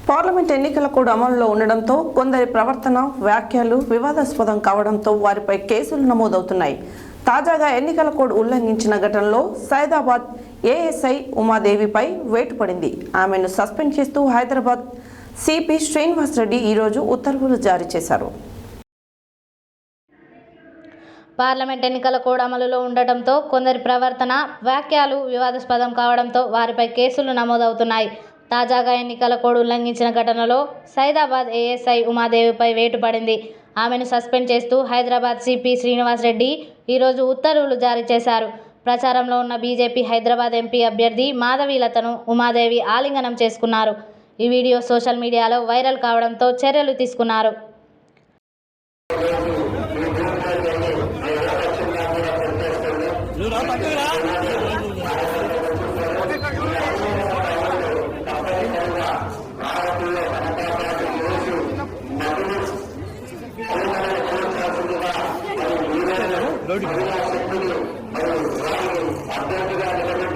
Parliament ఎన్నికల code అమలులో ఉండడంతో కొందరి ప్రవర్తన వ్యాఖ్యలు వివాదాస్పదం కావడంతో వారిపై కేసులు నమోదవుతున్నాయి. తాజాగా ఎన్నికల కోడ్ ఉల్లంఘించిన ఘటనలో సైదాబాద్ ఏఎస్ఐ ఉమాదేవిపై వేటు పడింది. ఆమెను సస్పెండ్ చేస్తూ హైదరాబాద్ సిపి శ్రీనివాస్ రెడ్డి ఈరోజు ఉత్తర్వులు జారీ చేశారు. పార్లమెంట్ ఎన్నికల కోడ్ అమలులో ఉండటంతో కొందరి ప్రవర్తన వ్యాఖ్యలు వివాదాస్పదం కావడంతో వారిపై కేసులు నమోదవుతున్నాయి. తాజాగా ఎన్నికల కోడ్ ఉల్లంఘించిన ఘటనలో సైదాబాద్ ఏఎస్ఐ ఉమాదేవిపై వేటు పడింది. ఆమెను సస్పెండ్ చేస్తూ హైదరాబాద్ సిపి శ్రీనివాస్ రెడ్డి ఈరోజు ఉత్తర్వులు జారీ చేశారు. ప్రచారంలో ఉన్న బీజేపీ హైదరాబాద్ ఎంపీ అభ్యర్థి మాధవీలతను ఉమాదేవి ఆలింగనం చేసుకున్నారు. ఈ వీడియో సోషల్ మీడియాలో వైరల్ కావడంతో చర్యలు తీసుకున్నారు. అభ్యర్థిగా